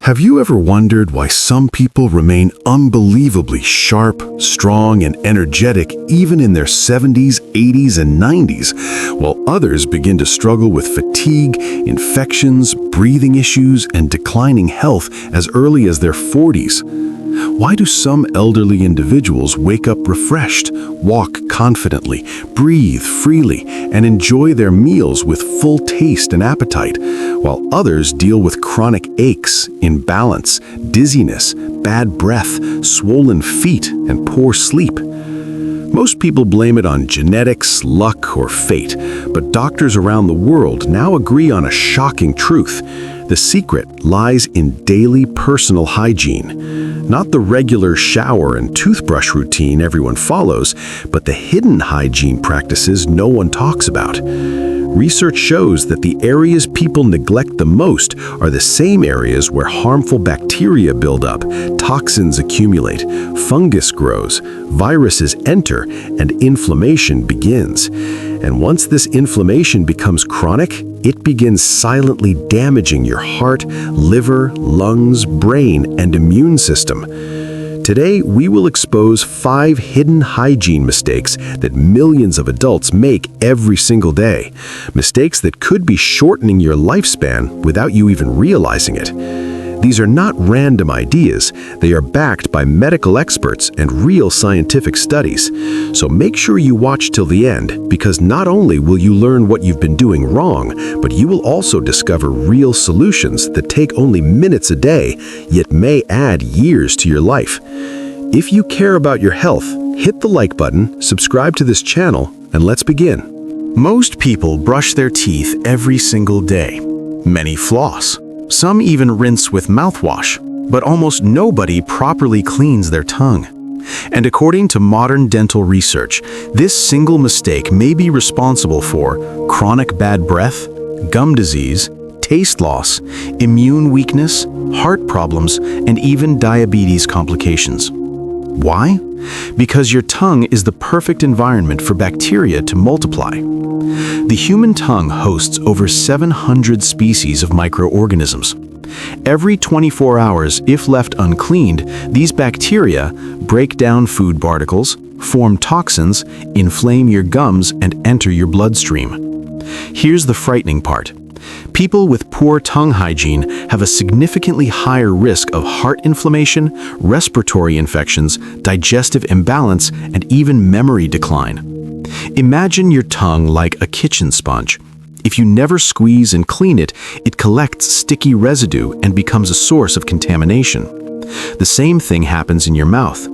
Have you ever wondered why some people remain unbelievably sharp, strong, and energetic even in their 70s, 80s, and 90s, while others begin to struggle with fatigue, infections, breathing issues, and declining health as early as their 40s? Why do some elderly individuals wake up refreshed, walk confidently, breathe freely, and enjoy their meals with full taste and appetite, while others deal with chronic aches, imbalance, dizziness, bad breath, swollen feet, and poor sleep? Most people blame it on genetics, luck, or fate, but doctors around the world now agree on a shocking truth. The secret lies in daily personal hygiene. Not the regular shower and toothbrush routine everyone follows, but the hidden hygiene practices no one talks about. Research shows that the areas people neglect the most are the same areas where harmful bacteria build up, toxins accumulate, fungus grows, viruses enter, and inflammation begins. And once this inflammation becomes chronic, it begins silently damaging your heart, liver, lungs, brain, and immune system. Today, we will expose 5 hidden hygiene mistakes that millions of adults make every single day. Mistakes that could be shortening your lifespan without you even realizing it. These are not random ideas. They are backed by medical experts and real scientific studies. So make sure you watch till the end, because not only will you learn what you've been doing wrong, but you will also discover real solutions that take only minutes a day, yet may add years to your life. If you care about your health, hit the like button, subscribe to this channel, and let's begin. Most people brush their teeth every single day. Many floss. Some even rinse with mouthwash, but almost nobody properly cleans their tongue. And according to modern dental research, this single mistake may be responsible for chronic bad breath, gum disease, taste loss, immune weakness, heart problems, and even diabetes complications. Why? Because your tongue is the perfect environment for bacteria to multiply. The human tongue hosts over 700 species of microorganisms. Every 24 hours, if left uncleaned, these bacteria break down food particles, form toxins, inflame your gums, and enter your bloodstream. Here's the frightening part. People with poor tongue hygiene have a significantly higher risk of heart inflammation, respiratory infections, digestive imbalance, and even memory decline. Imagine your tongue like a kitchen sponge. If you never squeeze and clean it, it collects sticky residue and becomes a source of contamination. The same thing happens in your mouth.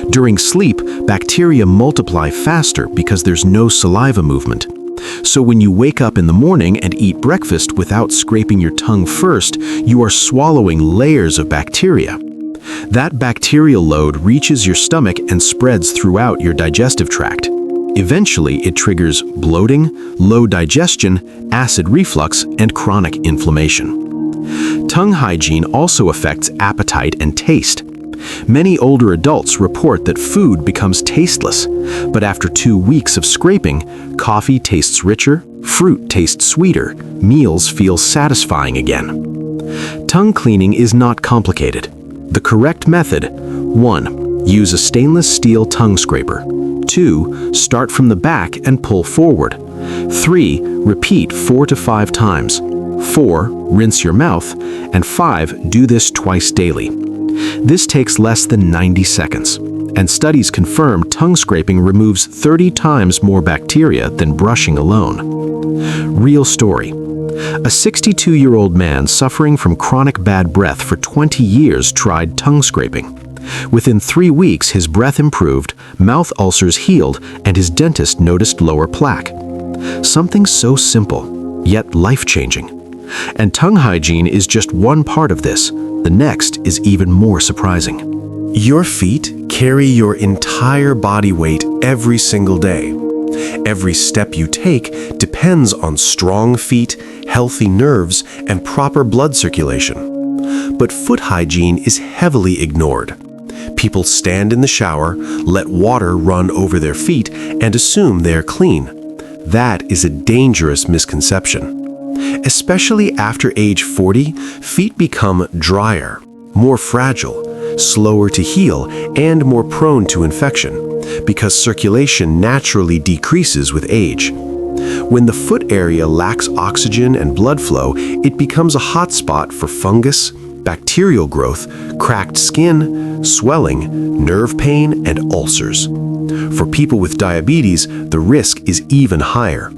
During sleep, bacteria multiply faster because there's no saliva movement. So when you wake up in the morning and eat breakfast without scraping your tongue first, you are swallowing layers of bacteria. That bacterial load reaches your stomach and spreads throughout your digestive tract. Eventually, it triggers bloating, low digestion, acid reflux, and chronic inflammation. Tongue hygiene also affects appetite and taste. Many older adults report that food becomes tasteless, but after 2 weeks of scraping, coffee tastes richer, fruit tastes sweeter, meals feel satisfying again. Tongue cleaning is not complicated. The correct method: 1. Use a stainless steel tongue scraper. 2. Start from the back and pull forward. 3. Repeat 4 to 5 times. 4. Rinse your mouth. And 5. Do this twice daily. This takes less than 90 seconds, and studies confirm tongue scraping removes 30 times more bacteria than brushing alone. Real story. A 62-year-old man suffering from chronic bad breath for 20 years tried tongue scraping. Within 3 weeks, his breath improved, mouth ulcers healed, and his dentist noticed lower plaque. Something so simple, yet life-changing. And tongue hygiene is just one part of this. The next is even more surprising. Your feet carry your entire body weight every single day. Every step you take depends on strong feet, healthy nerves, and proper blood circulation. But foot hygiene is heavily ignored. People stand in the shower, let water run over their feet, and assume they are clean. That is a dangerous misconception. Especially after age 40, feet become drier, more fragile, slower to heal, and more prone to infection, because circulation naturally decreases with age. When the foot area lacks oxygen and blood flow, it becomes a hotspot for fungus, bacterial growth, cracked skin, swelling, nerve pain, and ulcers. For people with diabetes, the risk is even higher.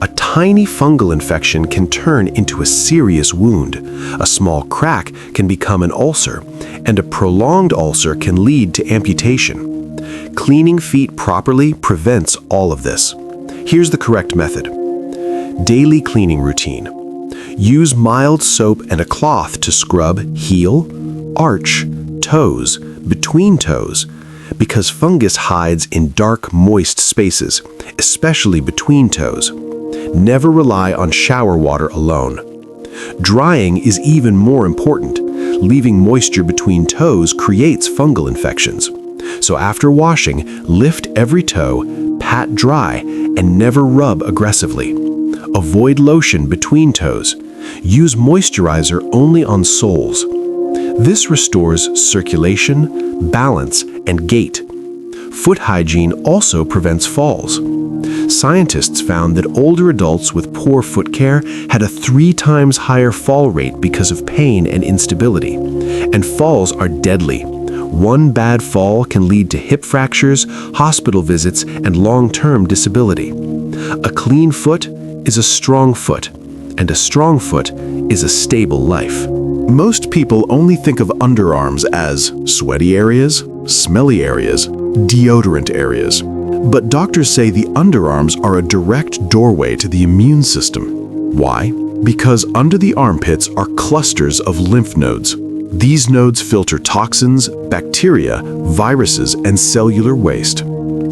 A tiny fungal infection can turn into a serious wound. A small crack can become an ulcer, and a prolonged ulcer can lead to amputation. Cleaning feet properly prevents all of this. Here's the correct method. Daily cleaning routine. Use mild soap and a cloth to scrub heel, arch, toes, between toes, because fungus hides in dark, moist spaces, especially between toes. Never rely on shower water alone. Drying is even more important. Leaving moisture between toes creates fungal infections. So after washing, lift every toe, pat dry, and never rub aggressively. Avoid lotion between toes. Use moisturizer only on soles. This restores circulation, balance, and gait. Foot hygiene also prevents falls. Scientists found that older adults with poor foot care had a 3 times higher fall rate because of pain and instability. And falls are deadly. One bad fall can lead to hip fractures, hospital visits, and long-term disability. A clean foot is a strong foot, and a strong foot is a stable life. Most people only think of underarms as sweaty areas, smelly areas, deodorant areas. But doctors say the underarms are a direct doorway to the immune system. Why? Because under the armpits are clusters of lymph nodes. These nodes filter toxins, bacteria, viruses, and cellular waste.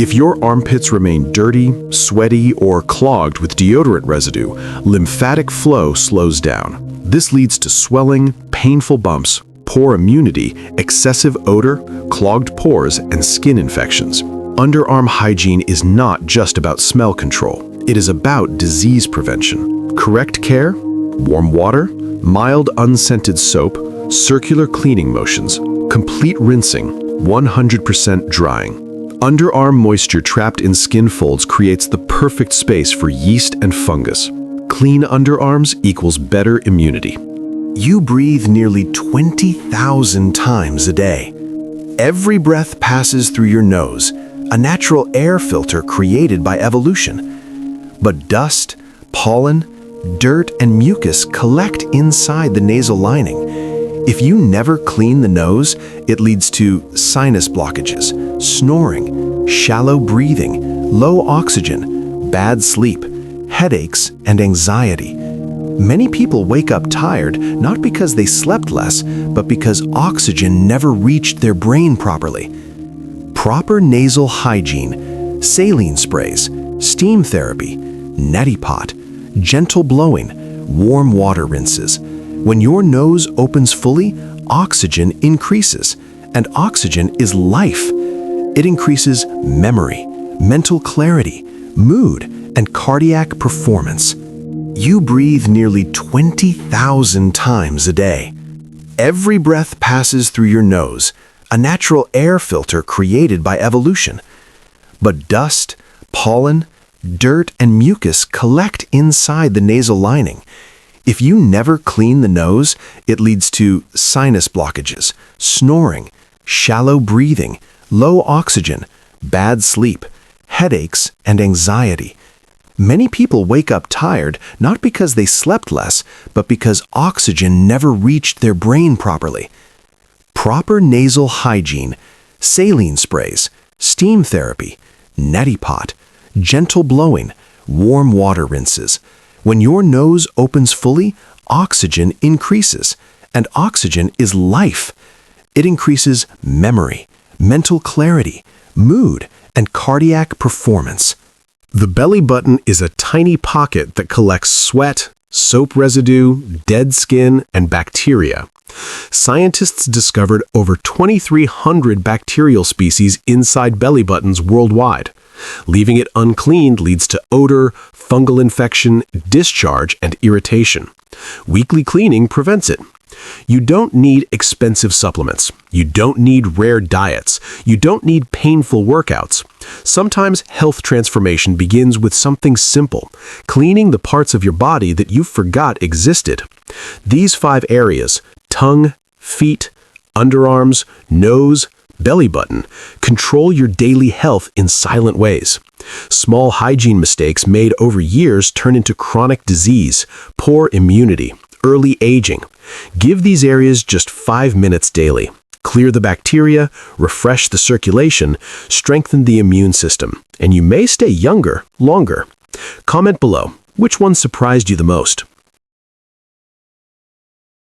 If your armpits remain dirty, sweaty, or clogged with deodorant residue, lymphatic flow slows down. This leads to swelling, painful bumps, poor immunity, excessive odor, clogged pores, and skin infections. Underarm hygiene is not just about smell control. It is about disease prevention. Correct care, warm water, mild unscented soap, circular cleaning motions, complete rinsing, 100% drying. Underarm moisture trapped in skin folds creates the perfect space for yeast and fungus. Clean underarms equals better immunity. You breathe nearly 20,000 times a day. Every breath passes through your nose, a natural air filter created by evolution. But dust, pollen, dirt, and mucus collect inside the nasal lining. If you never clean the nose, it leads to sinus blockages, snoring, shallow breathing, low oxygen, bad sleep, headaches, and anxiety. Many people wake up tired not because they slept less, but because oxygen never reached their brain properly. Proper nasal hygiene, saline sprays, steam therapy, neti pot, gentle blowing, warm water rinses. When your nose opens fully, oxygen increases, and oxygen is life. It increases memory, mental clarity, mood, and cardiac performance. You breathe nearly 20,000 times a day. Every breath passes through your nose, a natural air filter created by evolution. But dust, pollen, dirt, and mucus collect inside the nasal lining. If you never clean the nose, it leads to sinus blockages, snoring, shallow breathing, low oxygen, bad sleep, headaches, and anxiety. Many people wake up tired not because they slept less, but because oxygen never reached their brain properly. Proper nasal hygiene, saline sprays, steam therapy, neti pot, gentle blowing, warm water rinses. When your nose opens fully, oxygen increases, and oxygen is life. It increases memory, mental clarity, mood, and cardiac performance. The belly button is a tiny pocket that collects sweat, soap residue, dead skin, and bacteria. Scientists discovered over 2,300 bacterial species inside belly buttons worldwide. Leaving it uncleaned leads to odor, fungal infection, discharge, and irritation. Weekly cleaning prevents it. You don't need expensive supplements. You don't need rare diets. You don't need painful workouts. Sometimes health transformation begins with something simple, cleaning the parts of your body that you forgot existed. These 5 areas, tongue, feet, underarms, nose, belly button, control your daily health in silent ways. Small hygiene mistakes made over years turn into chronic disease, poor immunity, early aging. Give these areas just 5 minutes daily. Clear the bacteria, refresh the circulation, strengthen the immune system, and you may stay younger longer. Comment below, which one surprised you the most?